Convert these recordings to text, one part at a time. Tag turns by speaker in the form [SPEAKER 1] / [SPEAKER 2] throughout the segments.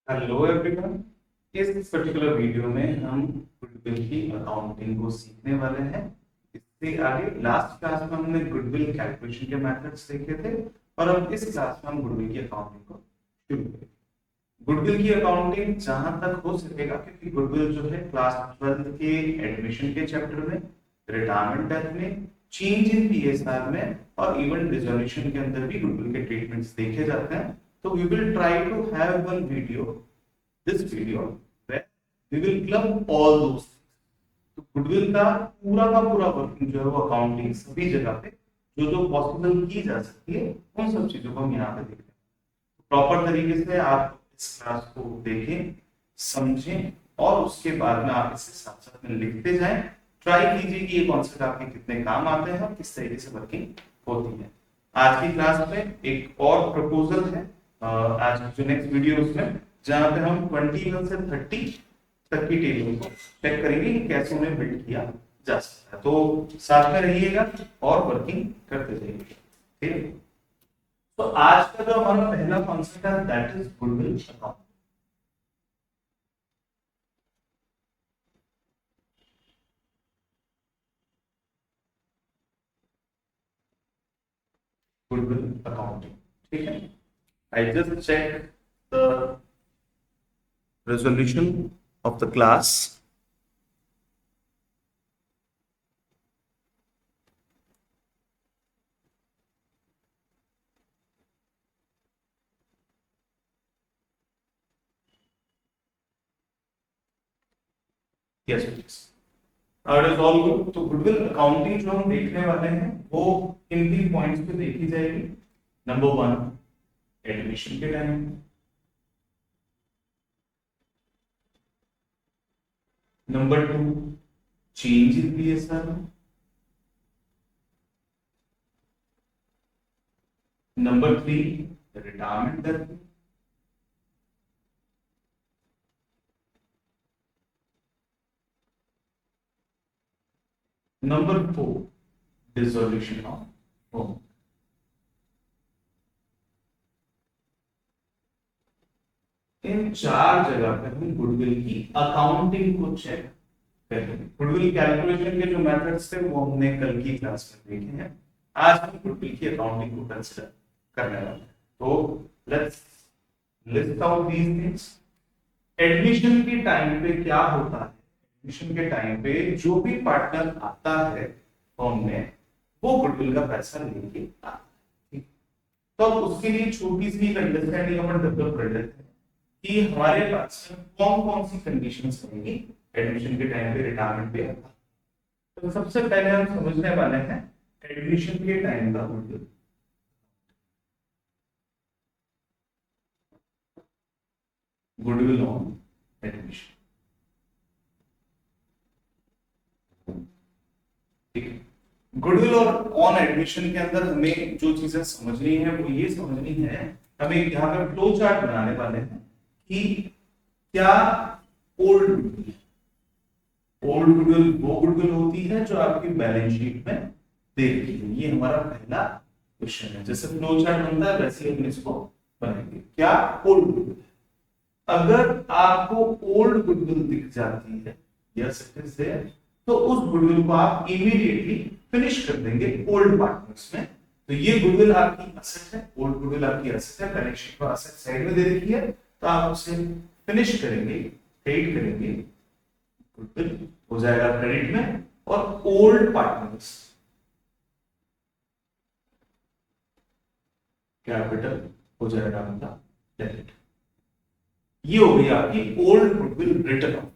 [SPEAKER 1] Hello everyone. इस particular video में हम गुडविल की अकाउंटिंग को सीखने वाले हैं। इससे आगे लास्ट क्लास में हमने गुडविल कैलकुलेशन के मेथड्स देखे थे और अब इस क्लास में हम गुडविल की अकाउंटिंग को शुरू करेंगे। गुडविल की अकाउंटिंग जहां तक हो सकेगा, क्योंकि गुडविल जो है क्लास 12 के एडमिशन के चैप्टर में, रिटायरमेंट डेथ में, चेंज इन पीएसआर में और इवन रिजोल्यूशन के अंदर भी गुडविल के ट्रीटमेंट्स देखे जाते हैं। So we will try to have one video, this video, where we will club all those things. तो गुडविल का पूरा वर्किंग जो है वो अकाउंटिंग सभी जगह पे जो जो पॉसिबल की जा सकती है उन सब चीजों को हम यहाँ पे देखते हैं। प्रॉपर तरीके से आप इस क्लास को देखें, समझें और उसके बाद में आप इसे साथ साथ में लिखते जाएं। ट्राई कीजिए कि ये कॉन्सेप्ट आपके कितने काम आते हैं और किस तरीके से वर्किंग होती है। आज की क्लास में एक और प्रपोजल है, आज जो नेक्स्ट वीडियो उसमें, जहां पे हम 21 से 30 तक की टेबल को चेक करेंगे कि कैसे उन्हें बिल्ड किया जा सकता है। तो साथ में रहिएगा और वर्किंग करते जाइए। ठीक है, तो आज का जो हमारा पहला कॉन्सेप्ट है that is goodwill account. Goodwill accounting, ठीक है। I just check the resolution of the class. Yes, please. It is all good. तो गुडविल अकाउंटिंग जो हम देखने वाले हैं वो इन 3 पॉइंट्स पे देखी जाएगी। नंबर 1, एडमिशन के time. Number 2, change in PSR. Number 3, retirement death. Number 4, dissolution of home. इन 4 जगह पे हम गुडविल की अकाउंटिंग को चेक करेंगे। गुडविल कैलकुलेशन के जो मेथड्स थे वो हमने कल की क्लास में देखे हैं। आज हम गुडविल की अकाउंटिंग को कंसीडर करने वाले हैं। तो let's list out these things. Admission के टाइम पे क्या होता है? एडमिशन के टाइम पे जो भी पार्टनर आता है फर्म में वो गुडविल का पैसा लेके आता है। तो अब उसके लिए छोटी सी अंडरस्टैंडिंग अपन डेवलप कर लेते हैं कि हमारे पास कौन कौन सी कंडीशंस रहेंगी एडमिशन के टाइम पे, रिटायरमेंट पे। तो सबसे पहले हम समझने वाले हैं एडमिशन के टाइम का गुडविल। गुडविल ऑन एडमिशन, ठीक है। गुडविल और ऑन एडमिशन के अंदर हमें जो चीजें समझनी है वो ये समझनी है, हमें यहाँ पे फ्लो चार्ट बनाने वाले हैं कि क्या ओल्ड गुडविल, ओल्ड गुडविल वो गुडविल होती है जो आपकी बैलेंस शीट में दे रखी है। ये हमारा पहला क्वेश्चन है। जैसे फ्लो चार्ट बनता है वैसे ही हम इसको बनाएंगे। क्या ओल्ड गुडविल, अगर आपको ओल्ड गुडविल दिख जाती है, यस इट इज देयर, तो उस गुडविल को आप इमीडिएटली फिनिश कर देंगे ओल्ड पार्टनर्स में। तो ये गुडविल आपकी असेट है, ओल्ड गुडविल आपकी असेट है, बैलेंस शीट पर असेट साइड में दे रखी है, तो आप उसे फिनिश करेंगे, क्रेडिट करेंगे, गुडविल हो जाएगा क्रेडिट में। और ओल्ड पार्टनर्स कैपिटल हो जाएगा आपका डेबिट। ये हो गई आपकी old goodwill written of.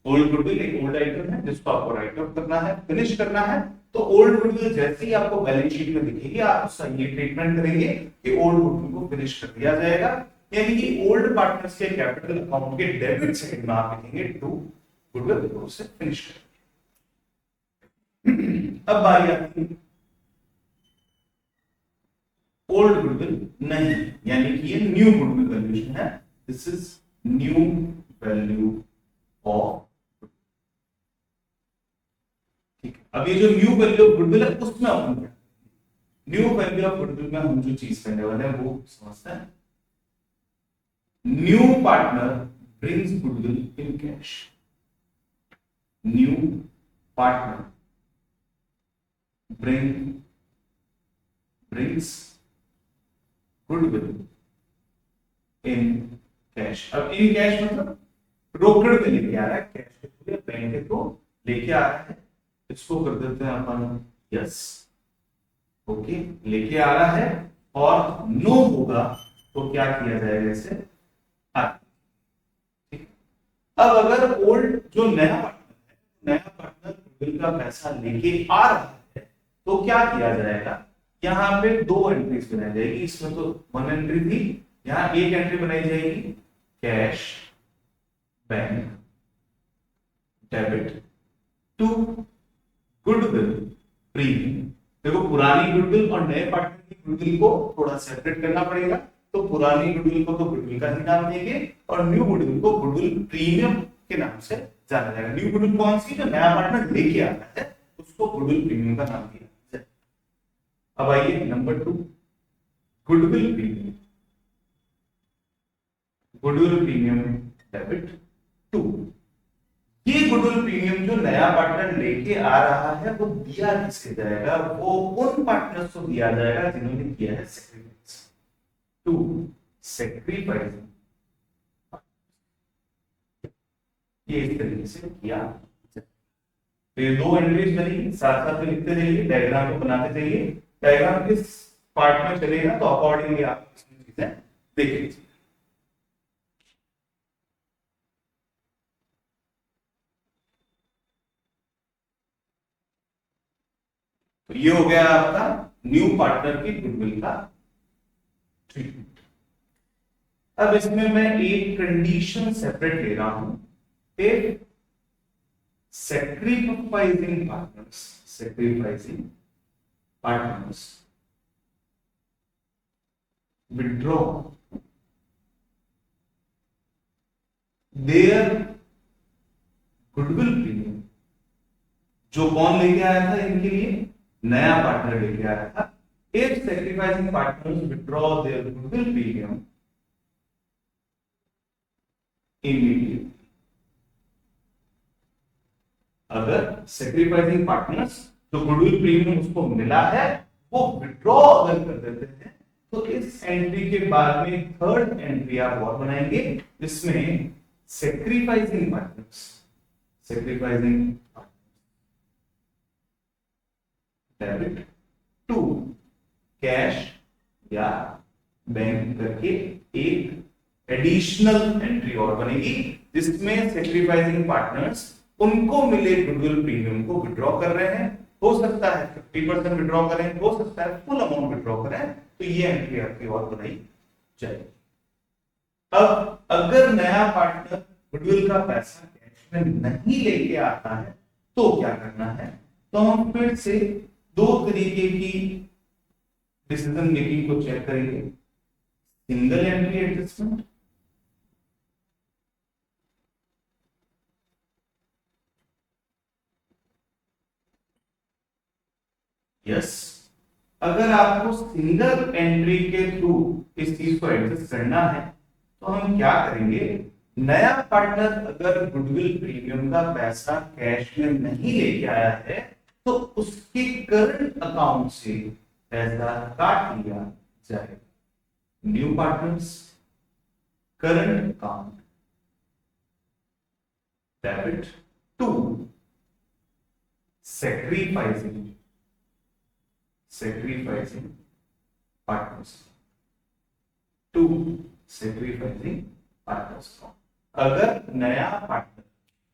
[SPEAKER 1] Old goodwill एक ओल्ड आइटम है जिसको आपको राइट ऑफ करना है, फिनिश करना है। तो ओल्ड गुडविल जैसे ही आपको बैलेंस शीट में दिखेगी आप उसका ये ट्रीटमेंट करेंगे कि ओल्ड गुडविल को फिनिश कर दिया जाएगा। यानी कि ओल्ड पार्टनर्स के कैपिटल अकाउंट के डेबिट साइड में आप लिखेंगे टू गुडविल, को उसे फिनिश करेंगे। अब बारी आती है ओल्ड गुडविल नहीं, यानी कि ये न्यू गुडविल वैल्यूएशन है। This is new value of. अब ये जो न्यू वैल्यू ऑफ गुडविल है उसमें अपन क्या, न्यू वैल्यू ऑफ गुडविल में हम जो चीज करने वाले हैं वो समझते हैं। New partner brings goodwill in cash, new partner brings goodwill in cash. अब इन कैश मतलब रोकड़ में लेके आ रहा है, कैश के थ्रू बैंक को लेके आ रहा है, इसको कर देते हैं अपन यस, ओके, लेके आ रहा है। और नो होगा तो क्या किया जाएगा इसे, ठीक। अब अगर ओल्ड जो नया पार्टनर है, नया पार्टनर गुडविल का पैसा लेके आ रहा है तो क्या किया जाएगा, यहाँ पे दो एंट्रीज बनाई जाएगी, इसमें तो वन एंट्री थी, यहाँ एक एंट्री बनाई जाएगी cash bank debit to goodwill premium. देखो पुरानी गुडविल और नए पार्टनर की गुडविल को थोड़ा सेपरेट करना पड़ेगा, तो पुरानी गुडविल को तो गुडविल का ही नाम देंगे और न्यू गुडविल को गुडविल प्रीमियम के नाम से जाना जाएगा। न्यू गुडविल कौन सी, जो नया पार्टनर लेके आता है उसको गुडविल प्रीमियम का नाम दिया। अब आइए number 2, goodwill premium, goodwill premium debit to. ये गुडविल प्रीमियम जो नया पार्टनर लेके आ रहा है वो दिया किससे जाएगा, वो उन पार्टनर्स को दिया जाएगा जिन्होंने किया है सैक्रिफाइस, टू सैक्रिफाइस। ये इस तरीके से किया। तो ये दो एंट्रीज बनी, साथ साथ में लिखते जाइए, डायग्राम को बनाते जाइए, डायग्राम किस पार्ट में चलेगा तो अकॉर्डिंगली आप इसमें चीजें देख लीजिए। तो ये हो गया आपका न्यू पार्टनर की गुडविल का ट्रीटमेंट। अब इसमें मैं एक कंडीशन सेपरेट ले रहा हूं, if sacrificing partners withdraw their goodwill premium, जो कौन लेके आया था इनके लिए, नया पार्टनर लेके आया था। if sacrificing partners withdraw their goodwill premium immediately, अगर sacrificing partners जो गुडविल प्रीमियम उसको मिला है वो विड्रॉ अगर कर देते हैं तो इस एंट्री के बाद में थर्ड एंट्री आप और बनाएंगे जिसमें sacrificing partners debit to cash या बैंक करके एक एडिशनल एंट्री और बनेगी जिसमें सैक्रिफाइसिंग पार्टनर्स उनको मिले गुडविल प्रीमियम को विड्रॉ कर रहे हैं। हो सकता है 50% विड्रॉ करें, हो सकता है फुल अमाउंट विड्रॉ करें, तो ये एंट्री आपकी और बनाई जाएगी। अब अगर नया पार्टनर गुडविल का पैसा कैश में नहीं लेके आता है तो क्या करना है, तो हम फिर से दो तरीके की डिसीजन मेकिंग को चेक करेंगे। सिंगल एंट्री एडजस्टमेंट, यस, अगर आपको सिंगल एंट्री के थ्रू इस चीज को एडजस्ट करना है तो हम क्या करेंगे, नया पार्टनर अगर गुडविल प्रीमियम का पैसा कैश में नहीं लेके आया है तो उसके करंट अकाउंट से पैसा काट लिया जाएगा। New partners current account debit to sacrificing partners to sacrificing partners। अगर नया पार्टनर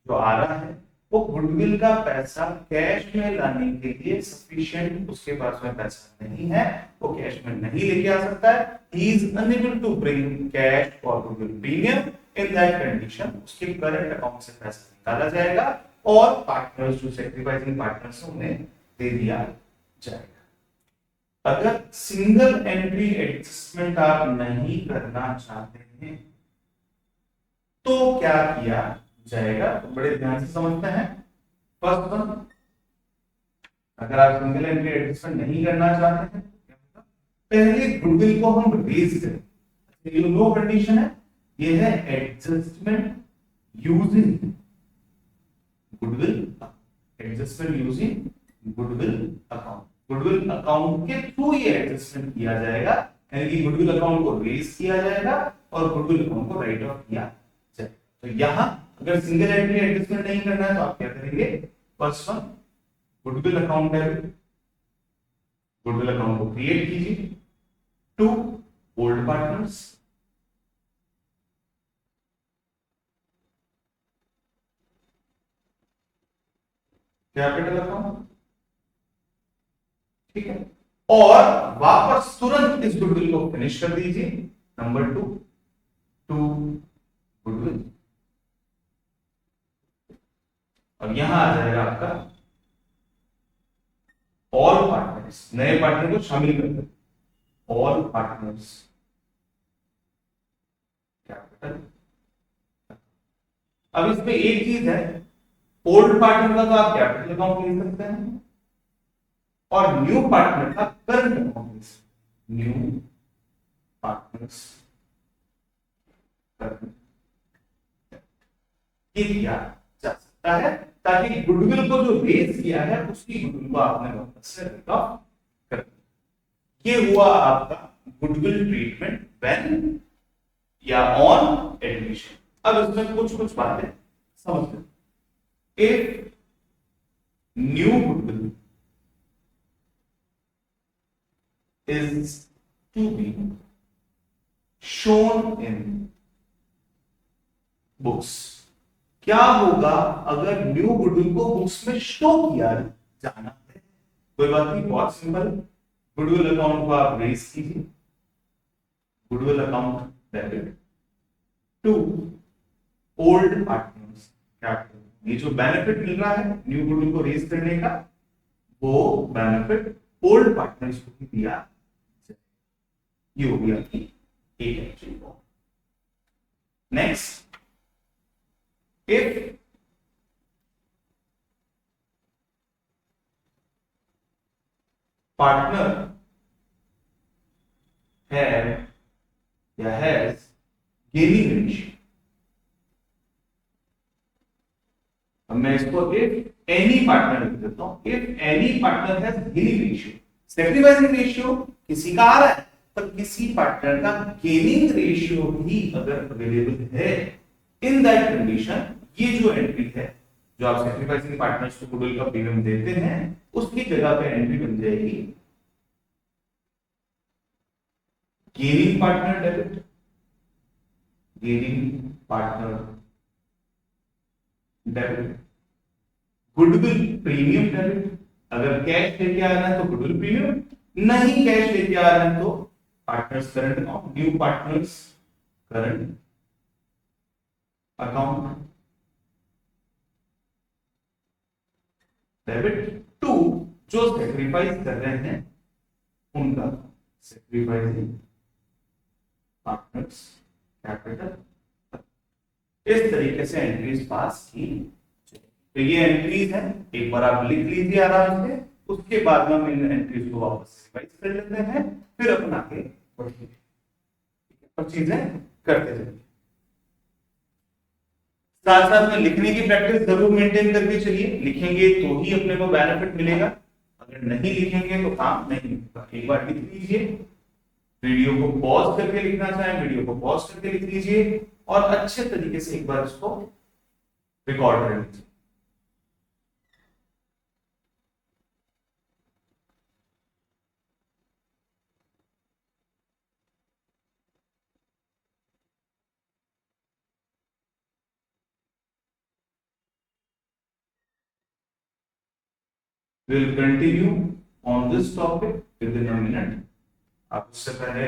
[SPEAKER 1] जो आ रहा है वो गुडविल का पैसा कैश में लाने के लिए सफिशिएंट उसके पास में पैसा नहीं है, वो कैश में नहीं लेके आ सकता है, he is unable to bring cash or goodwill premium, in that condition उसके करंट अकाउंट से पैसा निकाला जाएगा और पार्टनर्स जो सैक्रिफाइसिंग पार्टनर्स उन्हें दे दिया जाएगा। अगर सिंगल एंट्री एडजस्टमेंट आप नहीं करना चाहते हैं तो क्या किया जाएगा, तो बड़े ध्यान से समझते हैं। फर्स्ट वन, अगर आप सिंगल एंट्री एडजस्टमेंट नहीं करना चाहते हैं पहले गुडविल को हम रेज करें। ये नो कंडीशन है, ये है adjustment using goodwill, adjustment using goodwill account. Goodwill account के थ्रू ये एडजस्टमेंट किया जाएगा, यानी कि गुडविल अकाउंट को रेज किया जाएगा और गुडविल अकाउंट को राइट ऑफ किया जाएगा। तो यहां अगर सिंगल एंट्री एडजस्टमेंट नहीं करना है तो आप क्या करेंगे, first one goodwill account debit, goodwill account को क्रिएट कीजिए। To old partners, capital account, ठीक है, और वापस तुरंत इस गुडविल को फिनिश कर दीजिए। नंबर टू, टू गुडविल, और यहां आ जाएगा आपका ऑल पार्टनर्स, नए पार्टनर को शामिल कर दे, ऑल पार्टनर्स कैपिटल। अब इसमें एक चीज है, ओल्ड पार्टनर का तो आप कैपिटल अकाउंट ले सकते हैं और न्यू पार्टनर का करंट अकाउंट ले सकते हैं। न्यू पार्टनर्स करंट, ये किया जा सकता है ताकि गुडविल को जो रेज किया है उसकी गुडविल को आपने वापस से राइट ऑफ कर दिया। ये हुआ आपका गुडविल ट्रीटमेंट व्हेन या ऑन एडमिशन। अब इसमें कुछ कुछ बातें समझ लो। If new goodwill is to be shown in books, क्या होगा अगर न्यू गुडविल को बुक्स में शो किया जाना है? कोई बात नहीं, बहुत सिंपल, गुडविल अकाउंट को आप रेज कीजिए, goodwill account debit to old partners capital. ये जो बेनिफिट मिल रहा है न्यू गुडविल को रेज करने का, वो बेनिफिट ओल्ड पार्टनर्स को भी दिया। ये हो गया आपकी एक entry. Next, if partner have या हैज गेनिंग रेशियो, अब मैं इसको इफ एनी पार्टनर लिख देता हूं, if any partner has gaining ratio, sacrificing ratio किसी का आ रहा है पर किसी पार्टनर का गेनिंग रेशियो भी अगर अवेलेबल है, इन दैट कंडीशन ये जो एंट्री है, जो आप सैक्रिफाइसिंग पार्टनर्स को गुडविल का प्रीमियम देते हैं, उसकी जगह पे एंट्री बन जाएगी gaining partner debit, gaining partner debit, goodwill premium debit. अगर कैश लेके आ रहा है तो गुडविल प्रीमियम, नहीं कैश लेके आ रहा है तो partners current account, new partners current account debit to जो सैक्रिफाइस कर रहे हैं उनका सैक्रिफाइसिंग पार्टनर्स कैपिटल। इस तरीके से एंट्रीज पास की। तो ये एंट्रीज है, एक बार आप लिख लीजिए आराम से, उसके बाद में हम इन एंट्रीज को वापस रिवाइज कर लेते हैं, फिर अपन आगे बढ़ेंगे और चीजें करते जाएंगे। साथ साथ में लिखने की प्रैक्टिस जरूर मेंटेन करके चलिए, लिखेंगे तो ही अपने को बेनिफिट मिलेगा, अगर नहीं लिखेंगे तो काम नहीं होगा। एक बार लिख लीजिए, वीडियो को पॉज करके लिखना चाहें वीडियो को पॉज करके लिख लीजिए और अच्छे तरीके से एक बार इसको रिकॉर्ड कर लीजिए। We'll continue on this topic within a minute. आप उससे पहले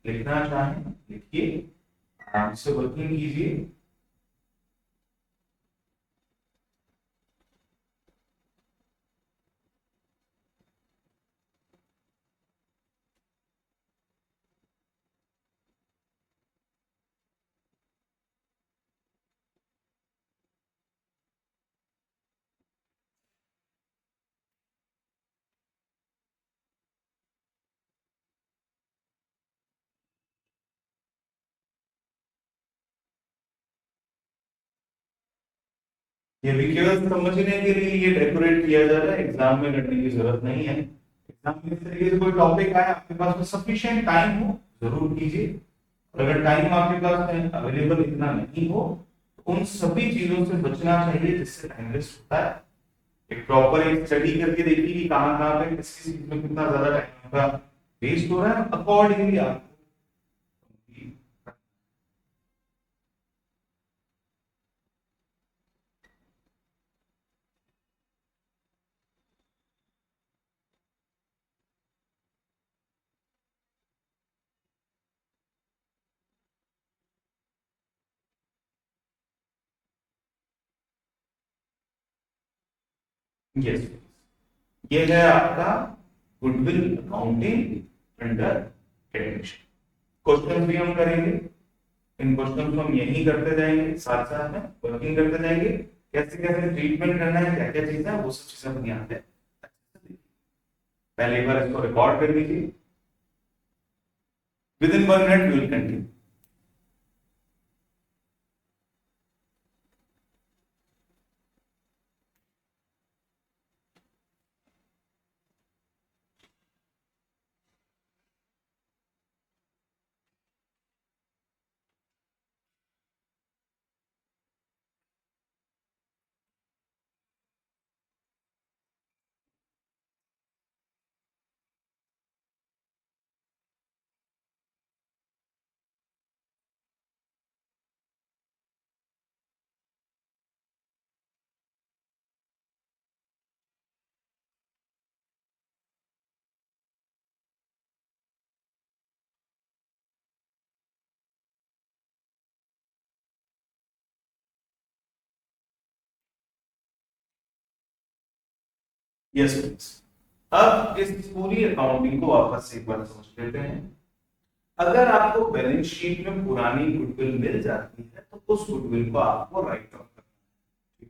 [SPEAKER 1] लिखना चाहें लिखिए, आराम से वर्किंग कीजिए। ये भी केवल समझने के लिए ये डेकोरेट किया जा रहा है, एग्जाम में करने की जरूरत नहीं है। एग्जाम में इस तरीके से कोई टॉपिक आए, आपके पास में सफिशिएंट टाइम हो, जरूर कीजिए। और अगर टाइम आपके पास अवेलेबल इतना नहीं हो, तो उन सभी चीजों से बचना चाहिए जिससे टाइम वेस्ट होता है। एक प्रॉपर एक स्टडी करके देखिए कि कहाँ कहाँ पे किस किस चीज में कितना ज्यादा टाइम आपका वेस्ट हो रहा है, अकॉर्डिंगली आप। यस, ये है आपका goodwill accounting under admission. Question भी हम करेंगे, इन क्वेश्चन को हम यही करते जाएंगे, साथ साथ में वर्किंग करते जाएंगे, कैसे कैसे ट्रीटमेंट करना है, क्या क्या चीजें वो सब चीजें अपनी यहाँ पे। पहले एक बार इसको रिकॉर्ड कर लीजिए। Within 1 minute we will continue. Yes please. अब इस पूरी अकाउंटिंग को वापस से एक बार समझ लेते हैं। अगर आपको बैलेंस शीट में पुरानी गुडविल मिल जाती है, तो उस गुडविल को आपको राइट ऑफ करना है।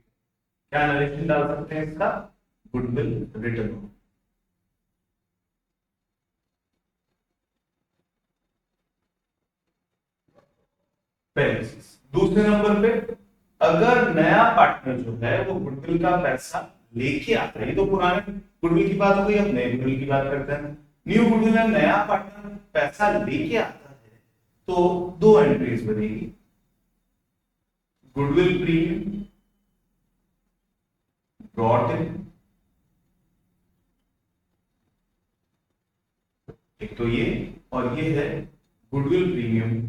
[SPEAKER 1] क्या नरेशन डाल सकते हैं इसका? Goodwill return. पहली चीज। दूसरे नंबर पे, अगर नया पार्टनर जो है वो गुडविल का पैसा लेके आता है, ये तो पुराने गुडविल की बात हो गई, अब नए गुडविल की बात करते हैं। न्यू गुडविल में नया पार्टनर पैसा लेके आता है, तो दो एंट्रीज बनेगी। गुडविल प्रीमियम ब्रॉट इन, एक तो ये, और ये है गुडविल प्रीमियम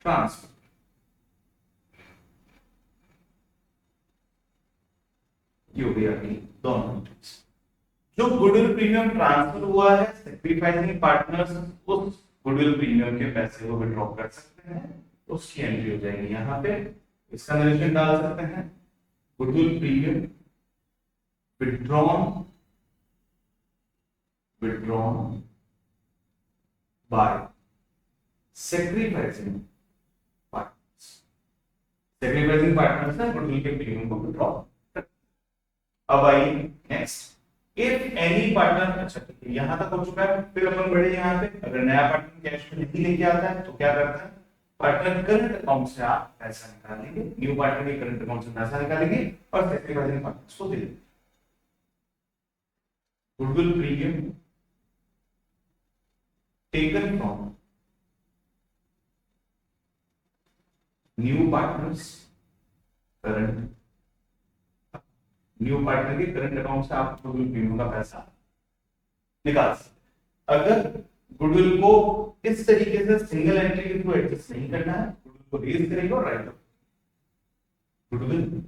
[SPEAKER 1] ट्रांसफर। ये हो गई आपकी दोनों एंट्रीज। जो गुडविल प्रीमियम ट्रांसफर हुआ है, सेक्रीफाइसिंग पार्टनर्स उस गुडविल प्रीमियम के पैसे को विड्रॉ कर सकते हैं, उसकी एंट्री हो जाएगी यहाँ पे। इसका नरेशन डाल सकते हैं, goodwill premium withdrawn bye sacrificing partners. Sacrificing partners ने गुडविल के प्रीमियम को विड्रॉ। अब आइए नेक्स्ट। इफ एनी पार्टनर, अच्छा ठीक है, यहां तक हो चुका है। फिर अपन बढ़े यहाँ पे, अगर नया पार्टनर कैश में नहीं लेके आता है तो क्या करता है? पार्टनर करंट अकाउंट से आप पैसा निकालेंगे, न्यू पार्टनर के करंट अकाउंट से पैसा निकालेंगे और सेक्रीफाइसिंग पार्टनर्स को दे देंगे। Goodwill premium taken from new partners current, new partner के करंट अकाउंट से आप गुडविल प्रीमियम का पैसा निकाल सकते। अगर गुडविल को इस तरीके से सिंगल एंट्री के थ्रू एडजस्ट नहीं करना है, गुडविल को रेज करेंगे और write off. Goodwill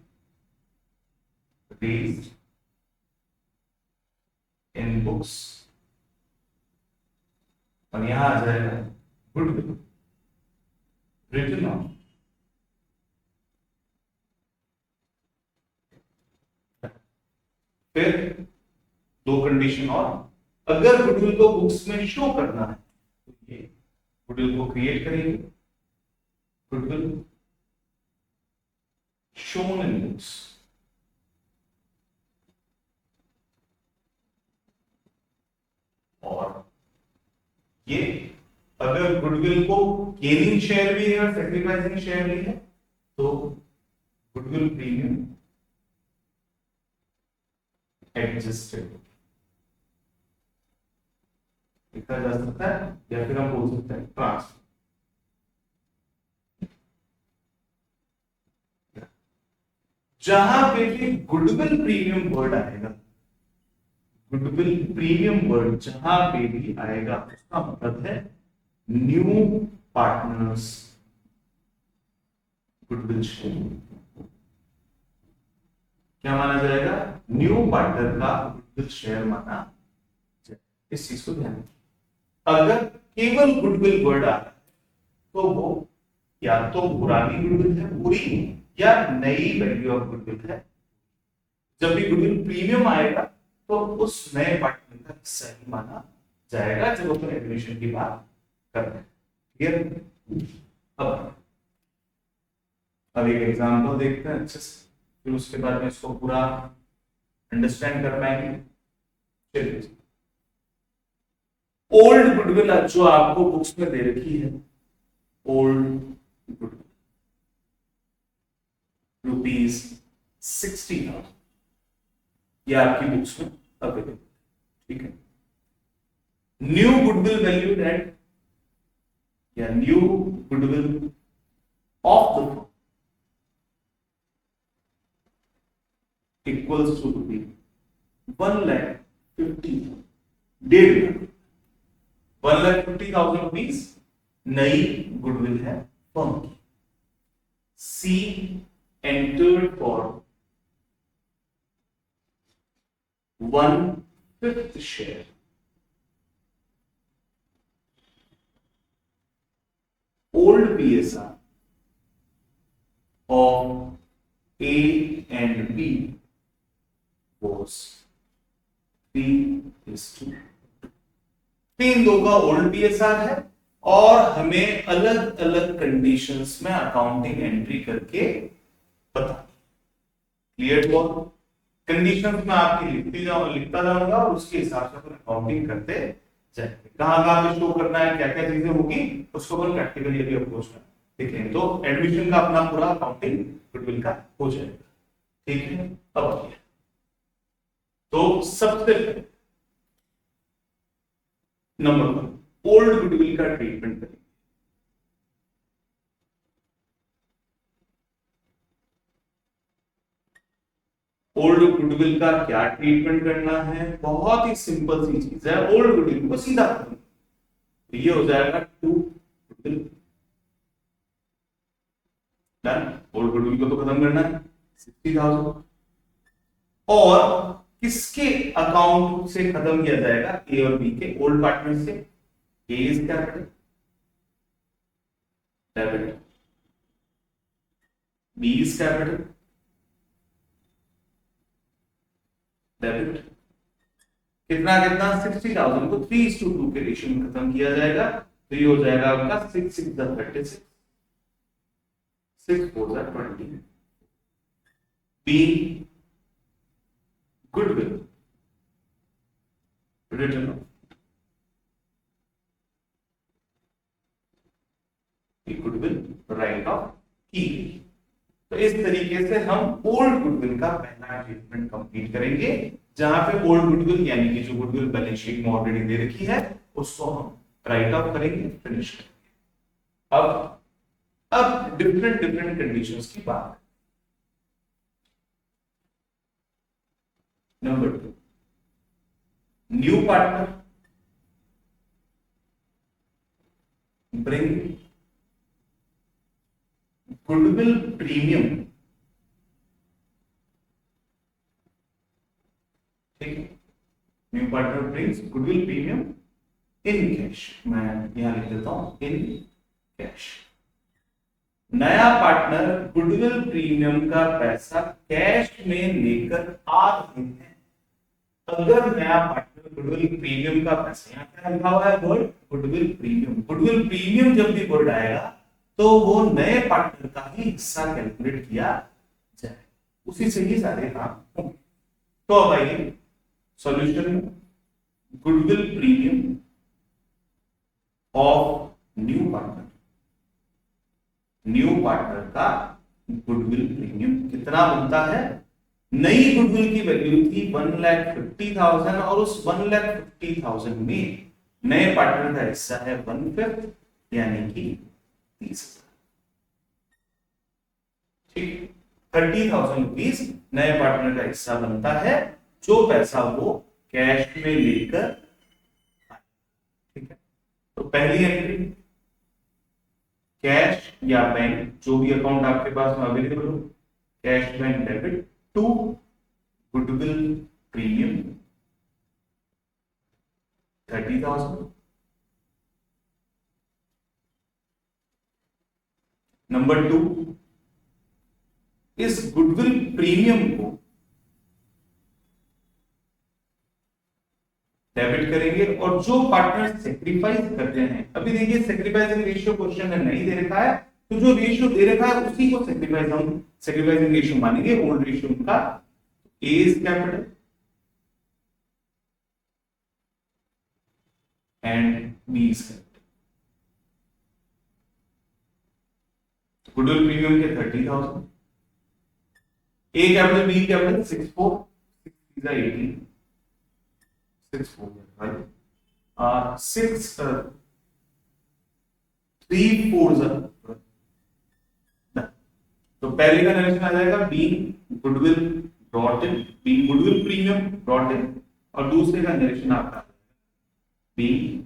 [SPEAKER 1] raise in books, और यहां आ जाएगा गुडविल रिटन ऑफ। फिर दो कंडीशन और, अगर गुडविल को बुक्स में शो करना है तो ये गुडविल को क्रिएट करेंगे, गुडविल शोन इन बुक्स। और ये अगर गुडविल को गेनिंग शेयर भी है और सेक्रीफाइसिंग शेयर भी है, तो गुडविल प्रीमियम एडजस्टेड लिखा जा सकता है, या फिर हम बोल सकते हैं ट्रांसफर। जहां पे भी गुडविल प्रीमियम वर्ड आएगा, गुडविल प्रीमियम वर्ड जहां पे भी आएगा, उसका मतलब है न्यू पार्टनर्स गुडविल शेयर। क्या माना जाएगा? न्यू पार्टनर का गुडविल शेयर माना जाए। इस चीज को ध्यान रखिए। अगर केवल गुडविल वर्ड आ रहा है तो वो या तो पुरानी गुडविल है पूरी, या नई वैल्यू ऑफ गुडविल है। जब भी गुडविल प्रीमियम आएगा तो उस नए पार्टनर का हिस्सा ही माना जाएगा, जब अपन एडमिशन की बात कर रहे हैं। क्लियर? अब एक एग्जांपल देखते हैं अच्छे से, फिर उसके बाद में इसको पूरा अंडरस्टैंड कर पाएंगे। चलिए, ओल्ड गुडविल जो आपको बुक्स में दे रखी है, ओल्ड गुडविल ₹60,000, ये आपकी बुक्स में अवेलेबल, ठीक है। न्यू गुडविल वैल्यूड एट, या new goodwill of the firm equals to ₹1,50,000, 1,50,000 rupees नई गुडविल है फर्म की। C entered for 1/5 share old PSR of A and B was 3:2। 3:2 का ओल्ड PSR है, और हमें अलग अलग कंडीशंस में अकाउंटिंग एंट्री करके बता। क्लियर हुआ? कंडीशंस में आपकी लिखता जाऊंगा, और उसके हिसाब से अपन अकाउंटिंग करते जाएंगे। कहां पे शो करना है, क्या क्या चीजें होगी, उसको अपन प्रैक्टिकली अभी अप्रोच में देखेंगे। तो एडमिशन का अपना पूरा अकाउंटिंग गुडविल का हो जाएगा, ठीक है। अब तो सबसे पहले नंबर 1, ओल्ड गुडविल का ट्रीटमेंट करेंगे। ओल्ड गुडविल का क्या ट्रीटमेंट करना है? बहुत ही सिंपल सी चीज है, ओल्ड गुडविल को सीधा खत्म, तो ये हो जाएगा 2 गुडविल डन। ओल्ड गुडविल को तो खत्म करना है 60,000, और किसके अकाउंट से खत्म किया जाएगा? ए और बी के ओल्ड पार्टनर से। A is capital, debit, B is capital, debit. कितना कितना? 60,000 को 3:2 के रेशियो में खत्म किया जाएगा, तो ये हो जाएगा आपका 6 6 36, 6 4 20। B goodwill written off, goodwill write off की। तो इस तरीके से हम ओल्ड गुडविल का पहला ट्रीटमेंट कंप्लीट करेंगे, जहां पे ओल्ड गुडविल यानी कि जो गुडविल बैलेंस शीट में ऑलरेडी दे रखी है, उसको हम राइट ऑफ करेंगे, फिनिश करेंगे। अब डिफरेंट डिफरेंट कंडीशंस की बात। Number 2, new partner bring goodwill premium, ठीक है। New partner brings goodwill premium in cash, मैं यहां लिख देता हूं इन कैश। नया पार्टनर गुडविल प्रीमियम का पैसा कैश में लेकर आ रहे हैं। अगर नया पार्टनर गुडविल प्रीमियम का पैसा, यहां क्या लिखा हुआ है word? Goodwill premium. Goodwill premium जब भी वर्ड आएगा तो वो नए पार्टनर का ही हिस्सा कैलकुलेट किया जाए, उसी से ही सारे काम होंगे। तो अब आइए सॉल्यूशन में, goodwill premium of new partner, new partner का गुडविल प्रीमियम कितना बनता है। नई गुडविल की वैल्यू थी 1,50,000 और उस 1,50,000 में नए पार्टनर का हिस्सा है 1/5 यानी कि 30,000। ठीक, 30,000 रुपीज नए पार्टनर का हिस्सा बनता है, जो पैसा वो कैश में लेकर आए। ठीक है, तो पहली एंट्री कैश या बैंक, जो भी अकाउंट आपके पास में अवेलेबल हो, cash bank debit to goodwill premium 30,000। Number 2, इस गुडविल प्रीमियम को डेबिट करेंगे और जो पार्टनर सेक्रीफाइस करते हैं, अभी देखिए सेक्रीफाइसिंग रेशियो क्वेश्चन में नहीं दे रखा है, तो जो रेशियो दे रखा है उसी को सेक्रीफाइसिंग रेशियो मानेंगे, ओल्ड रेशियो का। A is capital and B is capital. Goodwill premium के 30,000, ए कैपिटल बी कैपिटल 6/4, 6 18, 6/4 6 3/4। तो पहले का नरेशन आ जाएगा being goodwill brought in, being goodwill premium brought in, और दूसरे का नरेशन आपका बीइंग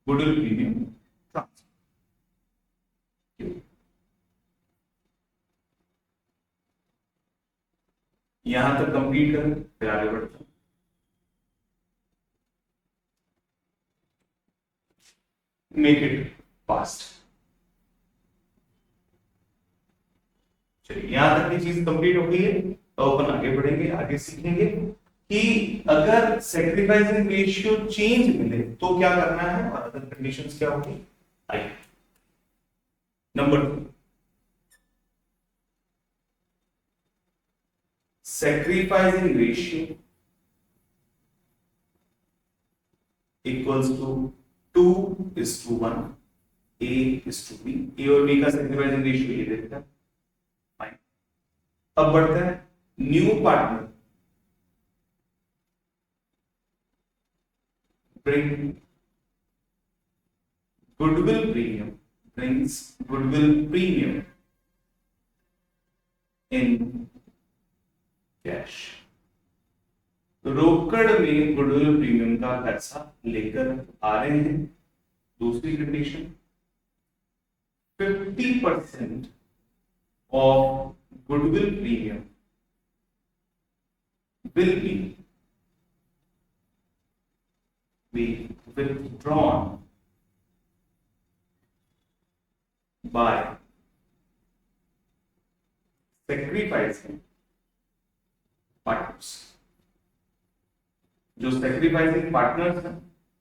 [SPEAKER 1] गुडविल प्रीमियम ट्रांसफर। यहां तक कंप्लीट करें फिर आगे बढ़ते हैं। Make it fast. चलिए यहां तक की चीज कंप्लीट हो गई है, तो अपन आगे बढ़ेंगे, आगे सीखेंगे कि अगर सेक्रीफाइसिंग रेशियो चेंज मिले तो क्या करना है और अदर कंडीशंस क्या होगी। आइए number 2, sacrificing ratio equals to 2:1, A is to B। A और B का sacrificing ratio ये देखते हैं। फाइन, अब बढ़ते हैं new partner bring goodwill premium, brings goodwill premium in cash. रोकड़ में गुडविल प्रीमियम का पैसा लेकर आ रहे हैं। दूसरी condition 50% of goodwill premium will be withdrawn by sacrificing partners. जो सेक्रीफाइसिंग पार्टनर्स हैं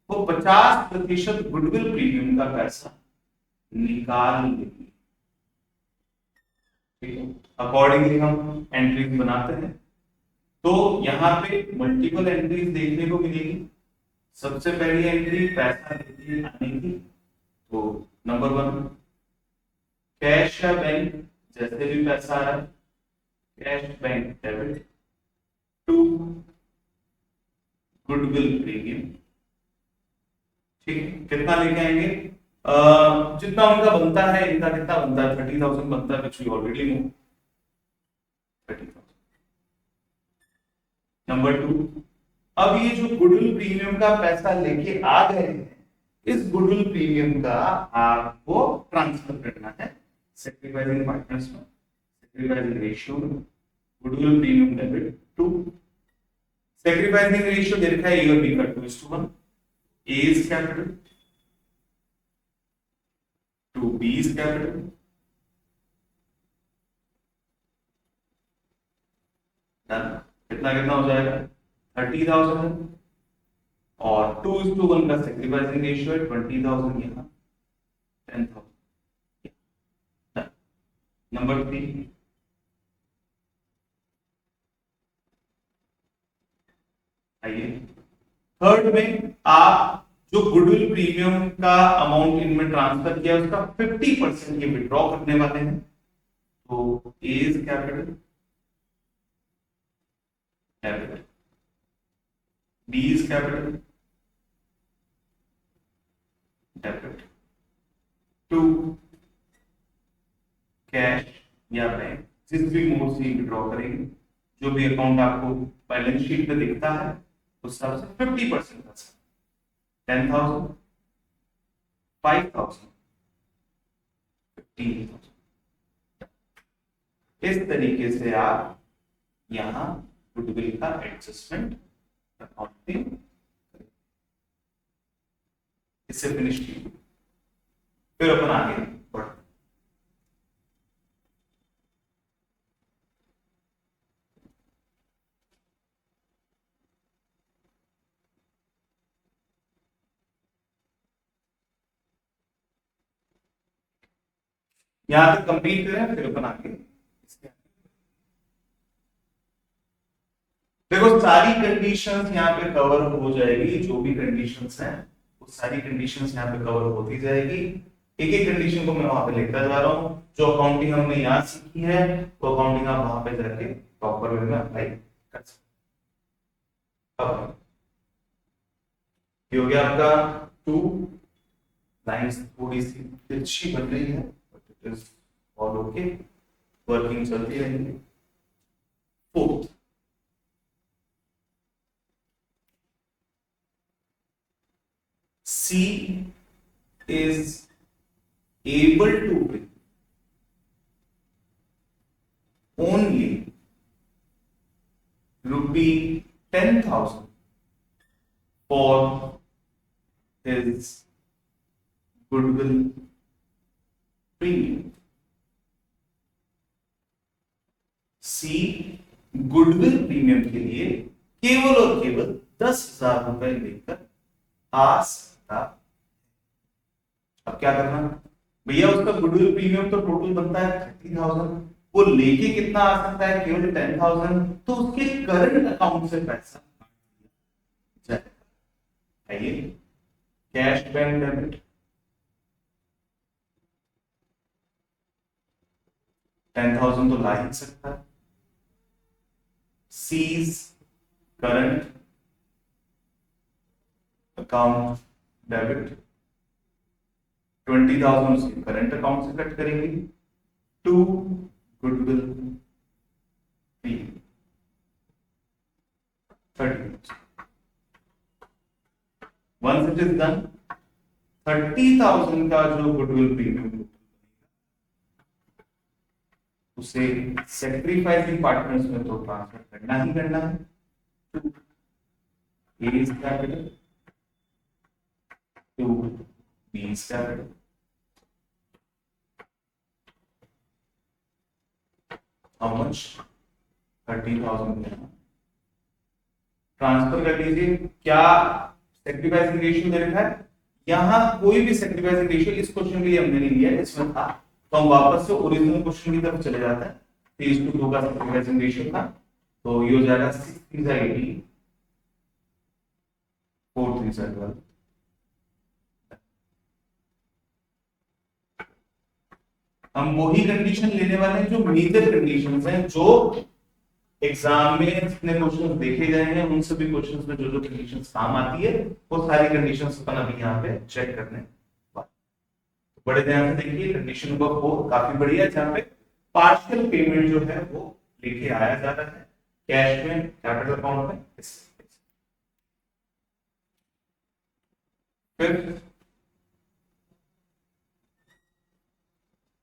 [SPEAKER 1] वो 50% गुडविल प्रीमियम का पैसा निकाल लेंगे। ठीक है, अकॉर्डिंगली हम एंट्रीज बनाते हैं। तो यहां पे मल्टीपल एंट्रीज देखने को मिलेगी। सबसे पहली एंट्री पैसा लेके आने की, तो नंबर 1 कैश या बैंक, जैसे भी पैसा आ रहा है cash bank debit to goodwill premium. ठीक है, कितना लेके आएंगे, जितना उनका बनता है, इनका कितना बनता है 30,000 बनता है, which we already know 30,000। Number 2, अब ये जो गुडविल प्रीमियम का पैसा लेके आ गए हैं, इस गुडविल प्रीमियम का आपको ट्रांसफर करना है सेक्रीफाइसिंग पार्टनर्स में, सेक्रीफाइसिंग रेशियो में, goodwill premium debit to sacrificing ratio दे रखा है ए और बी का 2:1, A is capital to B is capital. कितना कितना हो जाएगा 30,000 और 2:1 का सेक्रीफाइसिंग रेशियो है 20,000, यहां 10,000। नंबर 3, आइए थर्ड में आप जो गुडविल प्रीमियम का अमाउंट इनमें ट्रांसफर किया उसका 50% ये विड्रॉ करने वाले हैं। तो A is capital, capital, D is capital, debit, to cash या बैंक, जिस भी मोड से विड्रॉ करेंगे, जो भी अकाउंट आपको बैलेंस शीट में दिखता है उस हिसाब से 50% का 10,000, 5,000, 15,000। इस तरीके से आप यहां गुडविल का एडजस्टमेंट अकाउंटिंग, इससे फिनिश कीजिए। फिर अपन आगे बढ़ते, यहां तक कंप्लीट करें फिर अपन आगे। देखो सारी कंडीशंस यहाँ पे कवर हो जाएगी, जो भी कंडीशंस हैं वो सारी कंडीशंस यहाँ पे कवर होती जाएगी। एक एक कंडीशन को मैं वहां पे लिखता जा रहा हूँ। जो अकाउंटिंग हमने यहाँ सीखी है वो अकाउंटिंग आप वहां पे जाके प्रॉपर वे में अप्लाई कर सकते। अब ये हो गया आपका 2 लाइंस, थोड़ी सी तिरछी बन रही है but it is all okay, working चलती रहेगी। 4th, C is able to bring only ₹10,000 for his goodwill premium. C goodwill premium के लिए केवल और केवल 10,000 रुपए लेकर आ सकता। अब क्या करना भैया, उसका गुडविल प्रीमियम तो टोटल बनता है 30,000, वो लेके कितना आ सकता है, केवल 10,000, तो उसके करंट अकाउंट से पैसा आइए, कैश बैंक डेबिट 10,000 तो ला ही सकता है। सीज करंट अकाउंट डेबिट 20,000 उसके करंट अकाउंट से कट करेंगे। 2 goodwill premium 30,000। Once it is done, 30,000 का जो गुडविल प्रीमियम उसे सेक्रीफाइसिंग पार्टनर्स में तो ट्रांसफर करना ही करना है। To A is capital, to B is capital, how much 30,000 transfer कर लीजिए। क्या सेक्रीफाइसिंग रेशियो दे रखा है, यहां कोई भी सेक्रीफाइसिंग रेशियो इस क्वेश्चन के लिए हमने नहीं लिया, इसमें था, तो हम वापस से ओरिजिनल क्वेश्चन की तरफ चले जाते हैं। 3:2 का सेक्रीफाइसिंग रेशियो था, तो ये हो जाएगा 6 3 80, 4 3 12। हम वही कंडीशन लेने वाले हैं जो मेजर कंडीशंस हैं, जो एग्जाम में जितने क्वेश्चंस देखे गए हैं उन सभी क्वेश्चंस में जो जो कंडीशंस काम आती है वो सारी कंडीशंस अपन अभी यहाँ पे चेक करने वाले। बड़े ध्यान से देखिए, कंडीशन नंबर 4 काफी बढ़िया है, जहाँ पे पार्शियल पेमेंट जो है वो लेके आया जा रहा है कैश में, कैपिटल अकाउंट में। फिर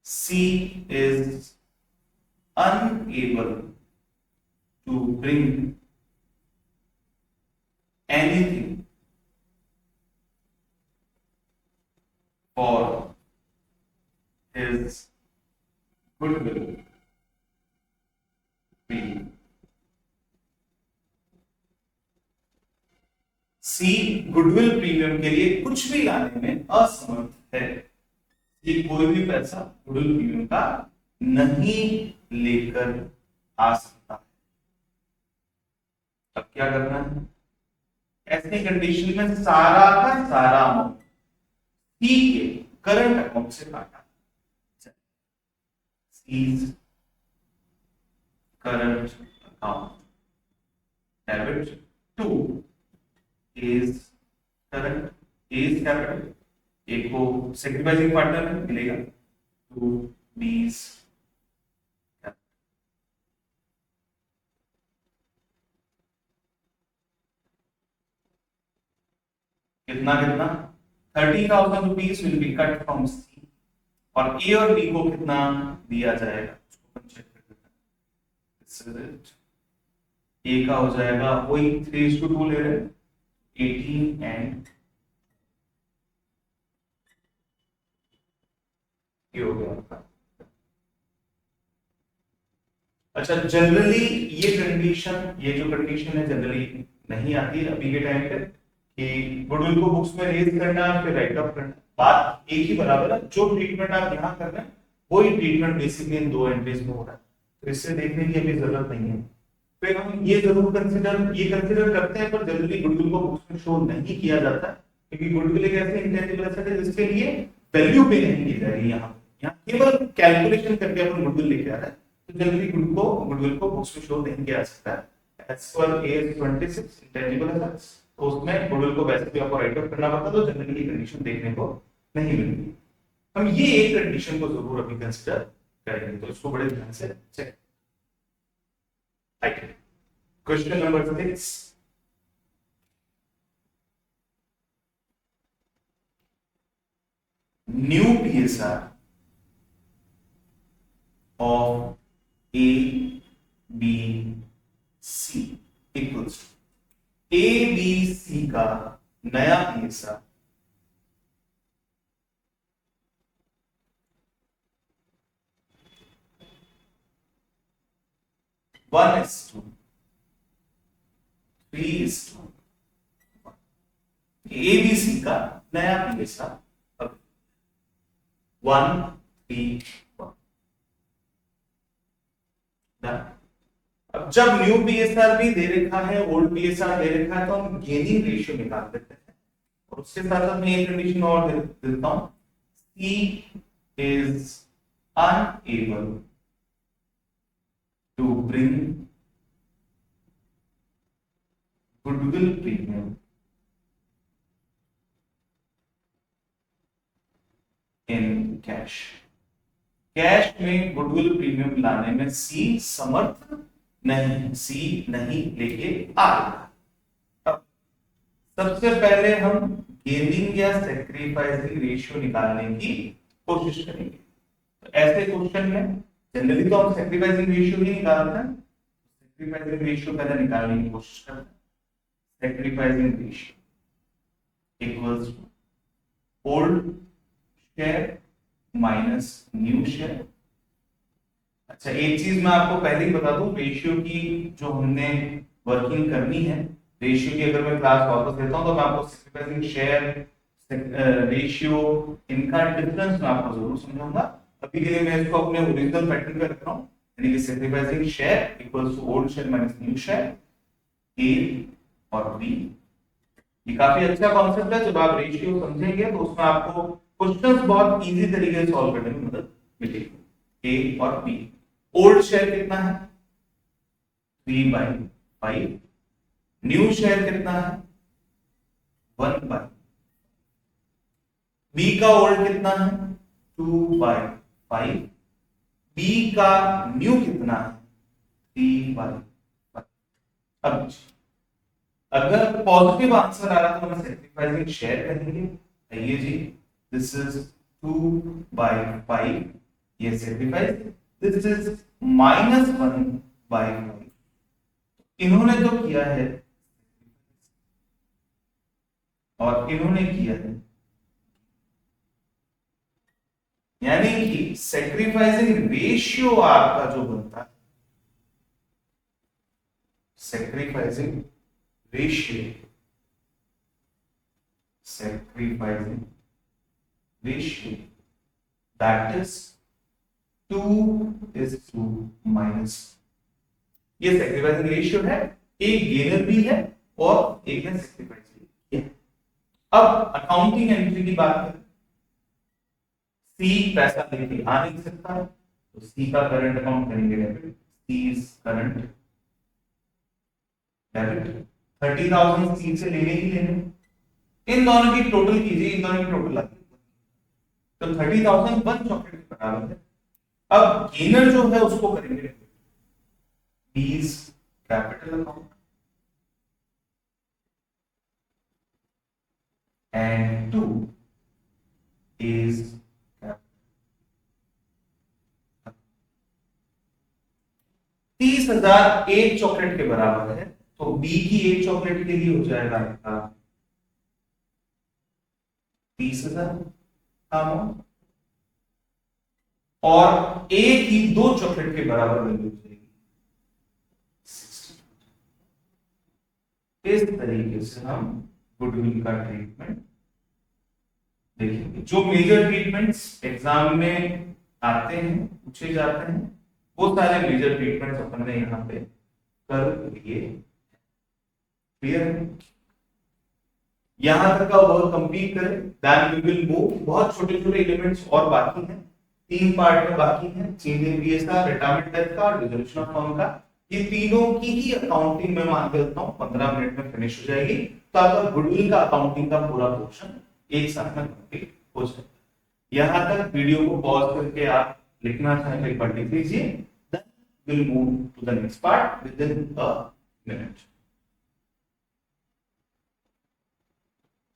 [SPEAKER 1] C is unable to bring anything for his goodwill premium. C goodwill premium के लिए कुछ भी लाने में असमर्थ है, ये कोई भी पैसा गुडविल प्रीमियम का नहीं लेकर आ सकता है। अब क्या करना है, ऐसी कंडीशन में सारा का सारा अमाउंट सी के करंट अकाउंट से काटा, seize current account. Debit to is current is capital. एक को sacrificing partner में मिलेगा to B's capital. कितना कितना 30,000 rupees will be cut from C और A और B को कितना दिया जाएगा उसको हम चेक कर देते हैं. A का हो जाएगा वही 3:2 ले रहे हैं 18 एंड ये हो गया आपका. अच्छा जनरली ये जो कंडीशन है जनरली नहीं आती है अभी के टाइम पे कि गुडविल को बुक्स में रेज करना फिर राइट ऑफ करना. बात एक ही बराबर है. जो ट्रीटमेंट आप यहाँ कर रहे हैं वही ट्रीटमेंट बेसिकली इन दो एंट्रीज में हो रहा है तो इससे देखने की अभी जरूरत नहीं है. फिर हम ये जरूर कंसीडर करते हैं पर जनरली गुडविल को बुक्स में शो नहीं किया जाता क्योंकि गुडविल एक ऐसे इंटेंजिबल एसेट है जिसके लिए वैल्यू पे नहीं की जा रही है. यहाँ केवल कैलकुलेशन करके अपन गुडविल लेके आ रहा है तो जनरली गुडविल को बुक्स में शो नहीं किया जा सकता. As per as 26 intangible assets तो उसमें गुडविल को वैसे भी आपको राइट ऑफ करना पड़ता तो जनरली ये कंडीशन देखने को नहीं मिलती. हम ये एक कंडीशन को जरूर अभी कंसीडर करेंगे तो इसको बड़े ध्यान से check. Question number 6. New PSR of A, B, C equals A, B, C का नया PSR one is to 3:1. ABC का नया PSR अब 1, 3, 1. अब जब न्यू PSR भी दे रखा है ओल्ड PSR दे रखा है तो हम गेनिंग रेशियो निकाल देते हैं और उसके साथ साथ मैं एक कंडीशन और देता हूं. C is unable to bring goodwill premium in cash. Cash में गुडविल प्रीमियम लाने में सी समर्थ नहीं लेके आ रहा. अब सबसे पहले हम गेनिंग या सैक्रिफाइसिंग रेशियो निकालने की कोशिश करेंगे. तो ऐसे क्वेश्चन में जनरली तो हम सैक्रिफाइसिंग रेशियो ही निकालते हैं. सैक्रिफाइसिंग रेशियो पहले निकालने की कोशिश करते हैं. Sacrificing ratio equals to old share minus new share. अच्छा एक चीज मैं आपको पहले ही बता दूं रेशियो की जो हमने वर्किंग करनी है रेशियो की अगर मैं क्लास वापस लेता हूं तो मैं आपको सैक्रिफाइसिंग शेयर रेशियो इनका डिफरेंस मैं आपको जरूर समझाऊंगा. अभी के लिए मैं इसको अपने ओरिजिनल पैटर्न पे रख रहा हूं यानी कि sacrificing share equals to old share minus new share A और बी. ये काफी अच्छा कॉन्सेप्ट है. जब आप रेशियो समझेंगे तो उसमें आपको क्वेश्चंस बहुत इजी तरीके से सॉल्व करने में मदद मिलेगी. ए और बी. ओल्ड शेयर कितना है 3/5. न्यू शेयर कितना है 1/5. बी का ओल्ड कितना है 2/5. बी का न्यू कितना है 3/5. अब अगर पॉजिटिव आंसर आ रहा तो हम सैक्रिफाइसिंग शेयर करेंगे. आइए जी दिस इज 2/5 ये सैक्रिफाइस. This is -1/5. इन्होंने तो किया है और इन्होंने किया है यानी कि सैक्रिफाइसिंग रेशियो आपका जो बनता है सैक्रिफाइसिंग रेशियो that is 2:1. ये सैक्रिफाइसिंग रेशियो है. एक गेनर भी है और एक ने सैक्रिफाइस भी किया. अब अकाउंटिंग एंट्री की बात करें. सी पैसा लेके आ नहीं सकता तो सी का करंट अकाउंट करेंगे डेबिट. सीज करंट डेबिट 30,000 सी से लेने ही लेने, इन दोनों की टोटल कीजिए, इन दोनों की टोटल आती है तो 30,000 वन चॉकलेट के बराबर है। अब गेनर जो है उसको करेंगे please capital account and two is 30,000 एक चॉकलेट के बराबर है तो बी की एक चॉकलेट के लिए हो जाएगा आपका 30,000 और ए की दो चॉकलेट के बराबर वैल्यू हो जाएगी 60। इस तरीके से हम गुडविल का ट्रीटमेंट देखेंगे। जो मेजर ट्रीटमेंट्स एग्जाम में आते हैं पूछे जाते हैं वो सारे मेजर ट्रीटमेंट्स अपन ने यहाँ पे कर लिए। क्लियर? यहां तक का वर्क कंप्लीट करें, देन वी विल मूव। बहुत छोटे छोटे एलिमेंट्स और बाकी हैं, 3 पार्ट में बाकी हैं, change in PSR, retirement death का, रिजोल्यूशन ऑफ फर्म का। ये तीनों की ही अकाउंटिंग में मान लेता हूं 15 मिनट में फिनिश हो जाएगी, तो आपका गुडविल का अकाउंटिंग का पूरा पोर्शन एक साथ में कंप्लीट हो जाएगा। यहां तक वीडियो को पॉज करके आप लिखना चाहें पढ़ लिख लीजिए, then will move to the next part within a minute,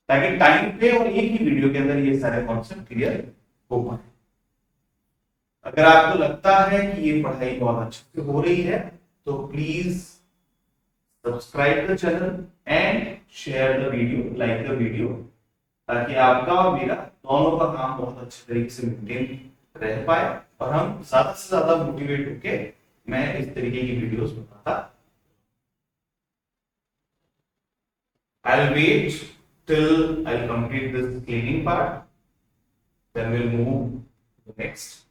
[SPEAKER 1] ताकि टाइम पे और एक ही वीडियो के अंदर ये सारे कॉन्सेप्ट क्लियर हो पाए। अगर आपको लगता है कि ये पढ़ाई बहुत अच्छे से हो रही है तो please subscribe the channel and share the video, like the video, ताकि आपका और मेरा दोनों का काम बहुत अच्छे तरीके से मेंटेन रह पाए और हम ज्यादा से ज्यादा मोटिवेट होके मैं इस तरीके की वीडियोस बनाता। I'll wait till I'll complete this cleaning part, then we'll move to the next.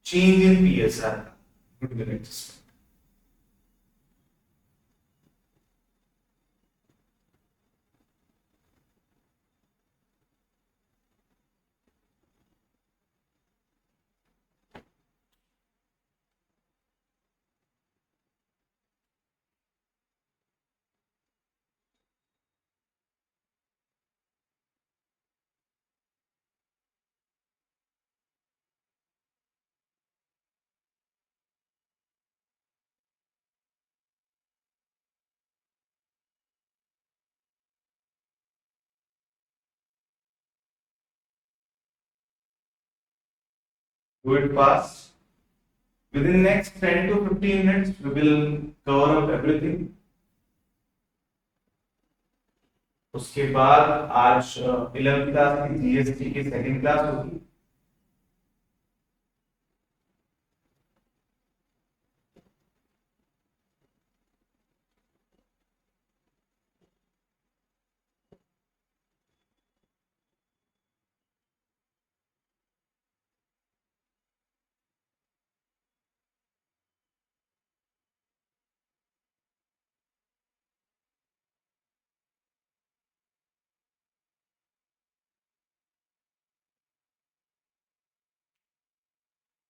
[SPEAKER 1] Change in PSR, goodwill adjustment. Do it fast. Within next 10 to 15 minutes, we will cover up everything. उसके बाद आज 11th class की GST की second class होगी।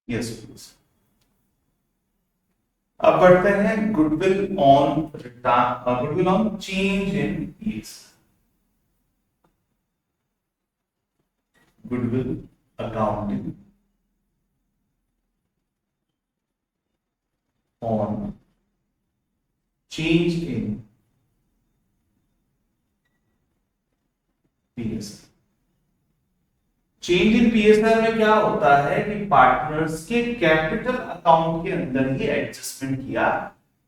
[SPEAKER 1] Yes please. अब बढ़ते हैं goodwill on goodwill on change in peace, goodwill accounting on change in PSR. Change in PSR में क्या होता है कि पार्टनर्स के कैपिटल अकाउंट के अंदर ही एडजस्टमेंट किया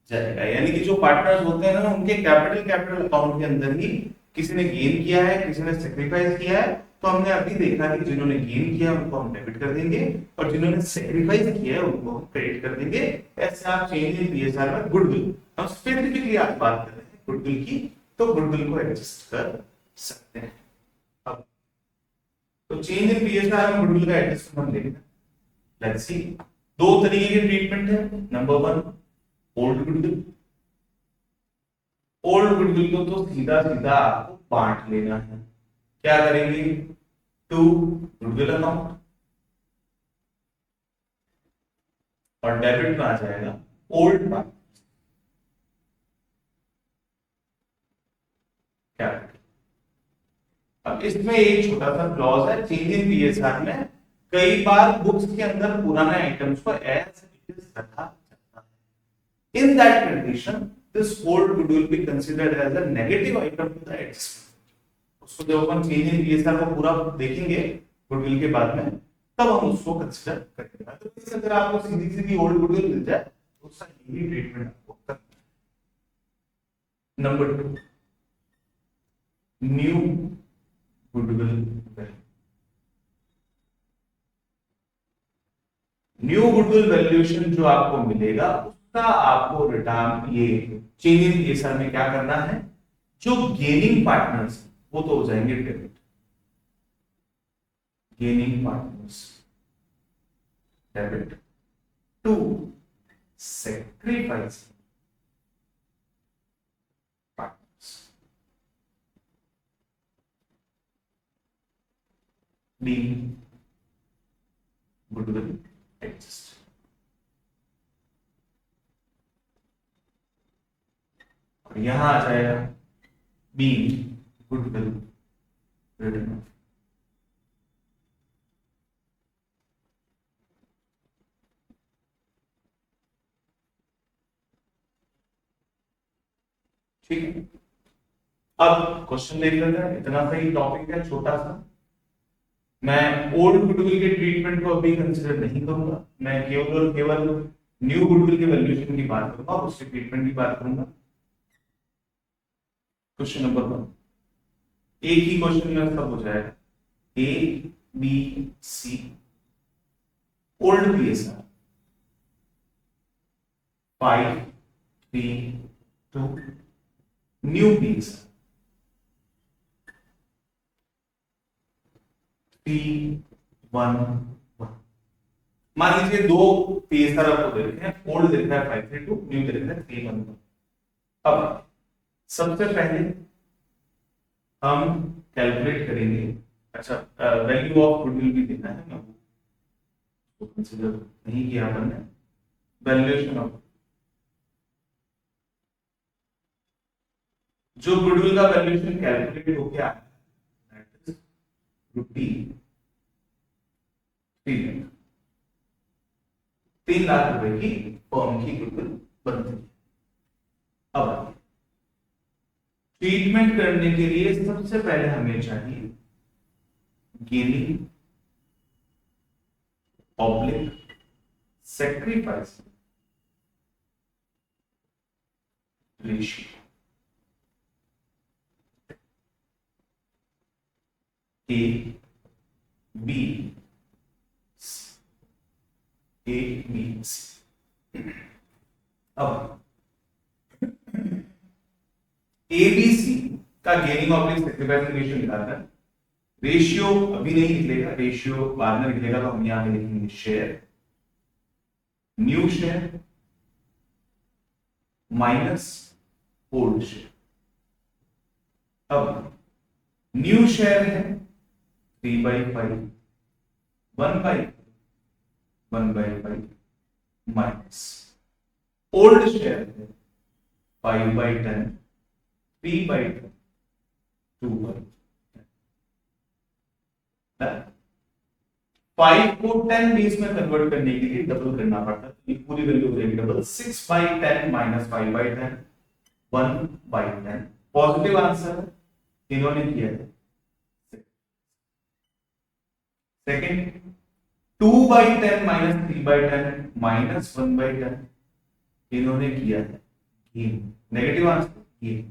[SPEAKER 1] जाएगा, यानी कि जो पार्टनर्स होते हैं ना उनके कैपिटल अकाउंट के अंदर ही किसी ने गेन किया है, किसी ने सेक्रीफाइस किया है, तो हमने अभी देखा कि जिन्होंने गेन किया उनको हम डेबिट कर देंगे और जिन्होंने सेक्रीफाइस किया है उनको हम क्रेडिट कर देंगे। ऐसे आप चेंज इन पीएसआर में गुडविल, हम स्पेसिफिकली आज बात कर रहे हैं गुडविल की, तो गुडविल को एडजस्ट कर सकते हैं। तो चेंज इन पीएसआर में गुडविल का एडजस्टमेंट हम देखते हैं। लेट्स सी, दो तरीके के ट्रीटमेंट है। Number 1 old goodwill. Old goodwill को तो सीधा सीधा आपको बांट लेना है। क्या करेंगे? टू गुडविल अकाउंट और डेबिट में आ जाएगा ओल्ड पार्टनर्स कैपिटल। अब इसमें एक छोटा सा क्लॉज है, चेंज इन पीएसआर में कई बार बुक्स के अंदर पुराने आइटम्स को एज इट इज रखा जाता है। In that condition this old good will be considered as a negative item to the adjustment. उसको जब हम चेंज इन पीएसआर को पूरा देखेंगे गुडविल के बाद में, तब हम उसको कंसीडर करेंगे। तो इसके अंदर आपको सीधी सीधी ओल्ड गुडविल मिल जाए तो उसका यही ट्रीटमेंट आपको करना है। Number 2, new goodwill value. New goodwill valuation जो आपको मिलेगा उसका आपको रिटर्न ये चेंज इन पीएसआर में क्या करना है, जो गेनिंग पार्टनर्स वो तो हो जाएंगे debit, gaining partners debit to sacrifice partners being goodwill adjust। और यहां आ जाएगा being goodwill written off। ठीक है, अब क्वेश्चन देख लेते हैं। इतना सा ही टॉपिक है छोटा सा। मैं ओल्ड गुडविल के ट्रीटमेंट को अभी कंसीडर नहीं करूंगा, मैं केवल और केवल न्यू गुडविल के वैल्यूएशन की बात करूंगा और उसके ट्रीटमेंट की बात करूंगा। क्वेश्चन नंबर 1, एक ही क्वेश्चन में सब हो जाएगा। A B C old PSR 5 3 2 new PSR 3 1 1। मान लीजिए दो पीएसआर आपको दे रखे हैं, ओल्ड दे रखा है 5 3 2, न्यू दे रखा है 3 1 1। अब सबसे पहले हम कैलकुलेट करेंगे। अच्छा, वैल्यू ऑफ गुडविल भी देना है, मैं वो कंसीडर नहीं किया हमने। वैल्यूएशन ऑफ जो गुडविल का वैल्यूएशन कैलकुलेट हो गया दैट इज ₹3 लाख रुपए की फर्म की गुडविल बनती है। अब ट्रीटमेंट करने के लिए सबसे पहले हमें चाहिए gaining oblique sacrifice ratio. A B A B C. अब एबीसी का गेनिंग ऑब्लिक सैक्रिफाइसिंग रेशियो निकालना है। रेशियो अभी नहीं निकलेगा, रेशियो बाद में निकलेगा, तो हम यहां पे लिखेंगे share, new share minus old share. अब न्यू शेयर है 3/5 1/5 माइनस ओल्ड शेयर है 5/10 3/10 2/10। 5 को 10 बेस में कन्वर्ट करने के लिए डबल करना पड़ता है, ये पूरी वैल्यू हो जाएगी डबल। 6/10 माइनस 5/10 1/10। पॉजिटिव आंसर इन्होंने किया है। सेकंड 2/10 माइनस 3/10 माइनस 1/10 इन्होंने किया है gain. Negative answer gain.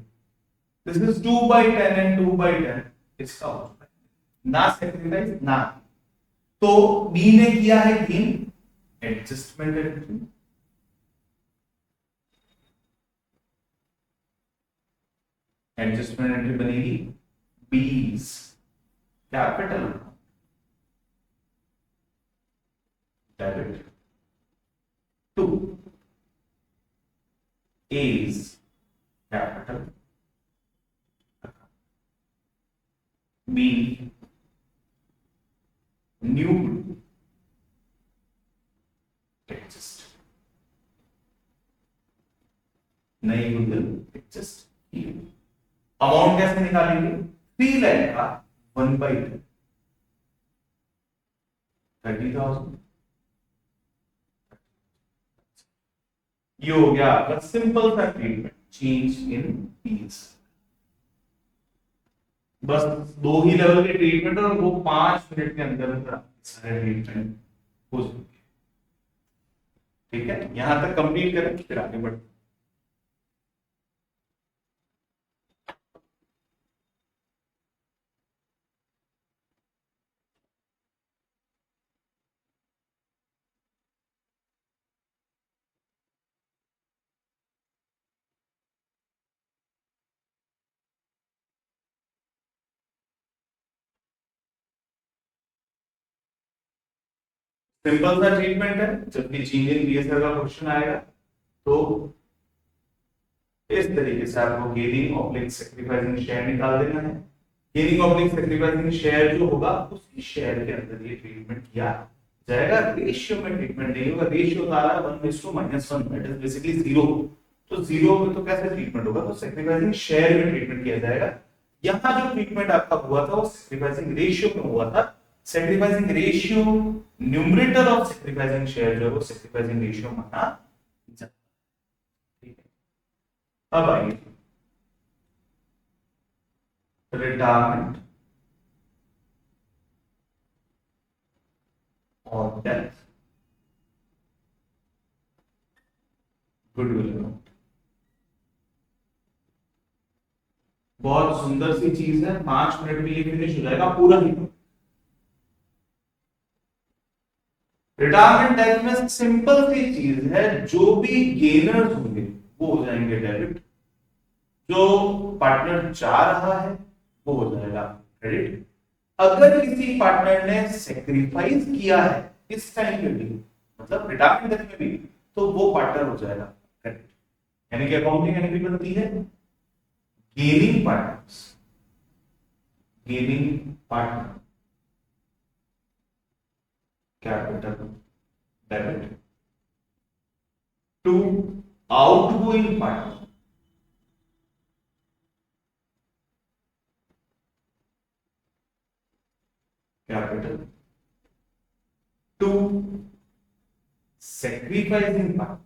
[SPEAKER 1] This is 2/10 and 2/10 इसका होता है ना सैक्रिफाइस ना। तो बी ने किया है gain, adjustment entry. Adjustment entry बनेगी B's capital debit to A's capital B new adjust. नई गुडविल एडजस्ट की। अमाउंट कैसे निकालेंगे? 3 लाख का 1/10 30,000। ये हो गया आपका सिंपल सा ट्रीटमेंट, चेंज इन फीस। बस 2 ही लेवल के ट्रीटमेंट और वो 5 मिनट के अंदर अंदर सारे ट्रीटमेंट हो जाएंगे। ठीक है, यहां तक कंप्लीट करें फिर आगे बढ़ते। सिंपल सा ट्रीटमेंट है, जब भी चेंज इन बीएसआर का क्वेश्चन आएगा तो इस तरीके से आपको गेनिंग ऑब्लिक सैक्रिफाइसिंग शेयर निकाल देना है। गेनिंग ऑब्लिक सैक्रिफाइसिंग शेयर जो होगा उसकी शेयर के अंदर ये ट्रीटमेंट किया जाएगा। रेशियो में ट्रीटमेंट नहीं होगा, रेशियो आ रहा है 1:-1 दैट इज बेसिकली 0। तो 0 में तो कैसे ट्रीटमेंट होगा? तो सैक्रिफाइसिंग शेयर में ट्रीटमेंट किया जाएगा। यहां जो ट्रीटमेंट आपका हुआ था वो सैक्रिफाइसिंग रेशियो में हुआ था। Sacrificing ratio numerator of sacrificing share जो है वो सैक्रिफाइसिंग रेशियो माना जाता है। ठीक है, अब आइए रिटायरमेंट और डेथ गुडविल अमाउंट। बहुत सुंदर सी चीज है, 5 मिनट में ये फिनिश हो जाएगा पूरा ही। रिटायरमेंट डेथ में सिंपल सी चीज है, जो भी गेनर्स होंगे वो हो जाएंगे डेबिट, जो पार्टनर जा रहा है वो हो जाएगा क्रेडिट। अगर किसी पार्टनर ने सेक्रीफाइस किया है इस टाइम पे भी, मतलब रिटायरमेंट डेथ में भी, तो वो पार्टनर हो जाएगा क्रेडिट। यानी कि अकाउंटिंग एंट्री बनती है gaining partners, gaining partner capital debit to outgoing partner capital to sacrificing partner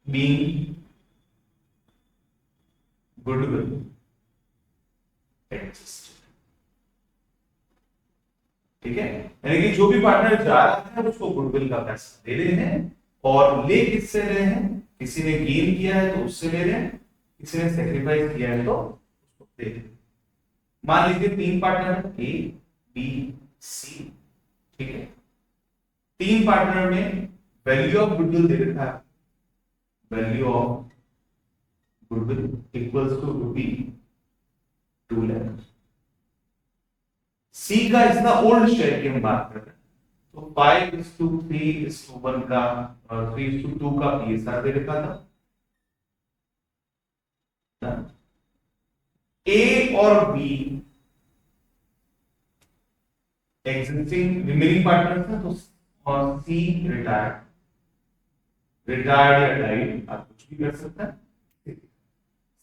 [SPEAKER 1] being goodwill adjusted। ठीक है, यानी कि जो भी पार्टनर जा रहा है उसको गुडविल का पैसा दे रहे हैं, और ले किससे रहे हैं? किसी ने गेन किया है तो उससे ले रहे हैं, किसी ने सेक्रीफाइस किया है तो उसको दे रहे हैं। मान लीजिए 3 पार्टनर है, ए बी सी। ठीक है, 3 पार्टनर में वैल्यू ऑफ गुडविल दे रखा है, value of goodwill equals to ₹2 lakh. C का हिस्सा ओल्ड शेयर की हम बात कर रहे हैं, तो 5:3:1 का और 3:2 का पीएसआर दे रखा था। ए और बी एग्जिस्टिंग रिमेनिंग पार्टनर्स हैं, तो और सी रिटायर्ड, रिटायर्ड या डाइड आप कुछ भी कर सकते हैं।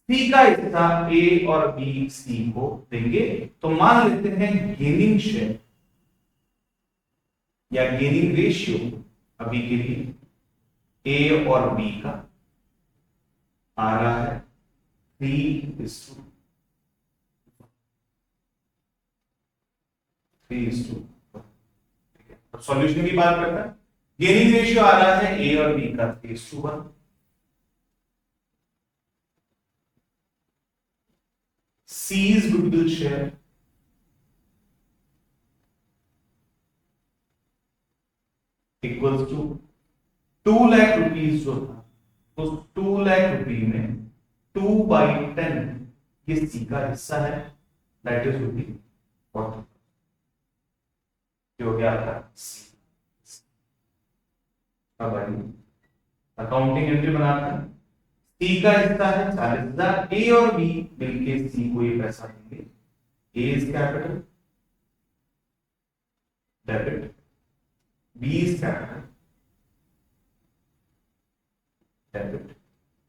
[SPEAKER 1] सी का हिस्सा ए और बी सी को देंगे, तो मान लेते हैं गेनिंग शेयर या गेनिंग रेशियो अभी के लिए ए और बी का आ रहा है 3:3:1। ठीक है, अब सॉल्यूशन की बात करते हैं। गेनिंग रेशियो आ रहा है ए और बी का 3:1। C's goodwill share equals to 2 lakh rupees जो था, तो 2 लाख रुपए में 2/10 ये सी का हिस्सा है, दैट इज ₹40। जो हो गया आपका सी। अब अकाउंटिंग एंट्री बनाते हैं। सी का हिस्सा है 40,000, ए और बी मिलके सी को ये पैसा देंगे। A is capital, debit, B is capital debit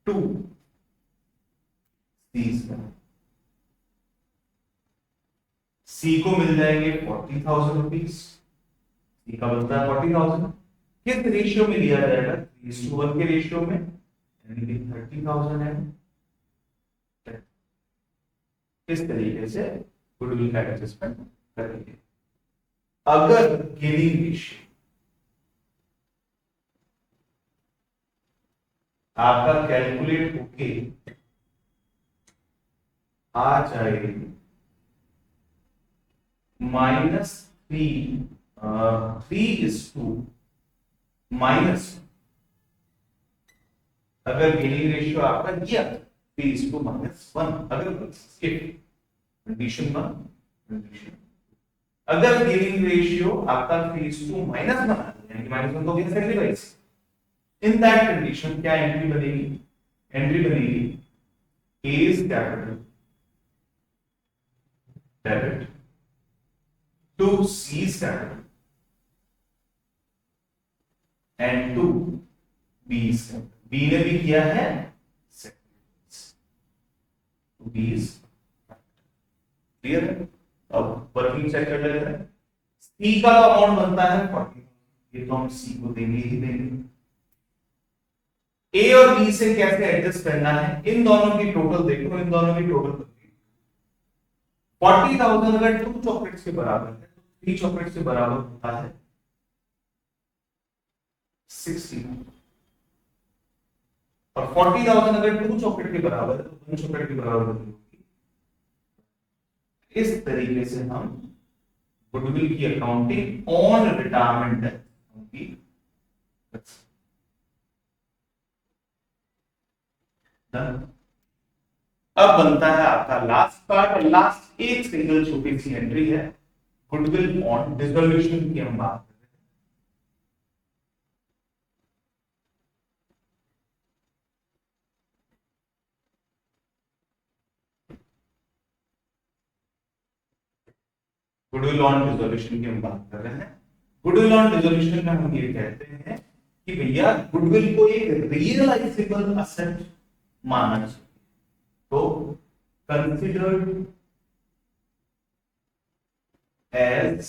[SPEAKER 1] to C is capital. C को मिल जाएंगे 40,000 रुपीज, सी का बनता है 40,000। किस रेशियो में लिया जाएगा? 3:1 के रेशियो में, यानी कि 30,000 है। इस तरीके से गुडविल का एडजस्टमेंट करेंगे। अगर गेनिंग रेशियो आपका कैलकुलेट होके आ जाए -3:3 अगर गेनिंग रेशियो आपका दिया 3:-1, अगर कंडीशन 1, कंडीशन अगर गेनिंग रेशियो आपका 3:-1 यानी -1 तो गया सैक्रिफाइस, इन दैट कंडीशन क्या एंट्री बनेगी? एंट्री बनेगी A is capital debit to C is capital and to B is capital। B ने भी किया है sacrifice, तो B is क्लियर है। अब वर्किंग चेक कर लेते हैं। C का अमाउंट बनता है 40, ये तो हम C को देंगे ही देंगे। A और B से कैसे एडजस्ट करना है? इन दोनों की टोटल देखो, इन दोनों की टोटल 40,000 अगर 2 चॉकलेट्स के बराबर है तो 3 चॉकलेट्स के बराबर होता है 60, और 40,000 अगर 2 चॉकलेट के बराबर है तो 2 चॉकलेट के बराबर होगी। इस तरीके से हम गुडविल की अकाउंटिंग ऑन रिटायरमेंट डेथ होगी। अब बनता है आपका लास्ट पार्ट, और लास्ट एक सिंगल छोटी सी एंट्री है गुडविल ऑन डिसोल्यूशन की हम बात कर रहे हैं। गुडविल ऑन डिसोल्यूशन की हम बात कर रहे हैं। गुडविल ऑन डिसोल्यूशन में हम ये कहते हैं कि भैया गुडविल को एक रियलाइजेबल असेट माना चाहिए, तो considered as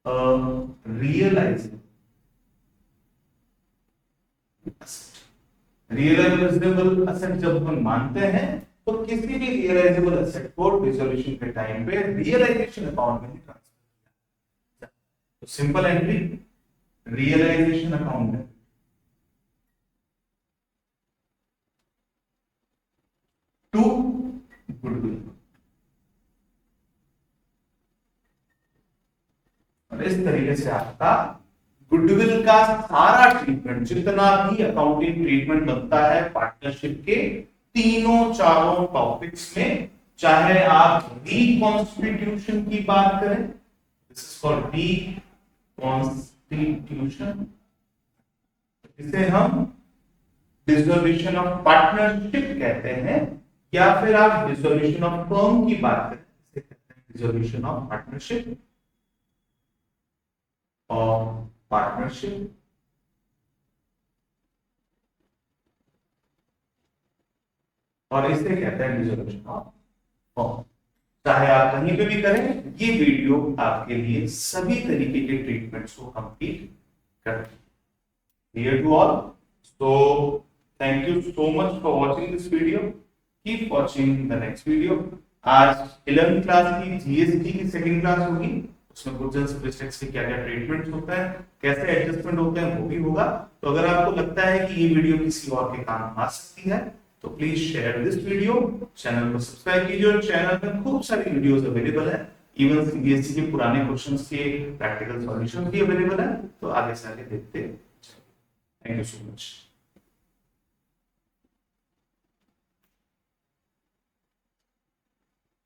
[SPEAKER 1] a realizable asset। Realisable asset जब हम मानते हैं तो किसी भी रियलाइजेबल असेट को डिसोल्यूशन के टाइम पे रियलाइजेशन अकाउंट में ट्रांसफर किया। तो सिंपल एंट्री रियलाइजेशन अकाउंट है टू गुडविल, और इस तरीके से आपका गुडविल का सारा ट्रीटमेंट, जितना भी अकाउंटिंग ट्रीटमेंट बनता है पार्टनरशिप के तीनों चारों टॉपिक्स में, चाहे आप रिकॉन्स्टिट्यूशन की बात करें, दिस इज फॉर रिकॉन्स्टिट्यूशन, इसे हम डिसोल्यूशन ऑफ पार्टनरशिप कहते हैं, या फिर आप डिसोल्यूशन ऑफ फर्म की बात करें, इसे कहते हैं डिसोल्यूशन ऑफ पार्टनरशिप और पार्टनरशिप, और इसे कहते हैं डिसोल्यूशन ऑफ फर्म। चाहे आप कहीं पे भी करें, ये वीडियो आपके लिए सभी तरीके के ट्रीटमेंट्स को कंप्लीट करती है। Clear to all? So thank you so much for watching this video. Keep watching the next video. आज 11th क्लास की जीएसटी की सेकंड क्लास होगी, उसमें गुड्स प्रिस्टेक्स के क्या-क्या ट्रीटमेंट्स होता है, कैसे एडजस्टमेंट होते हैं, वो भी होगा। तो अगर आपको लगता है कि ये वीडियो किसी और के काम आ सकती है तो please share this video, channel को सब्सक्राइब कीजिए, और चैनल में खूब सारी वीडियोस अवेलेबल है, इवन सीबीएसई के पुराने क्वेश्चंस के प्रैक्टिकल सॉल्यूशन भी अवेलेबल है, तो आगे से आगे देखते हैं। Thank you so much.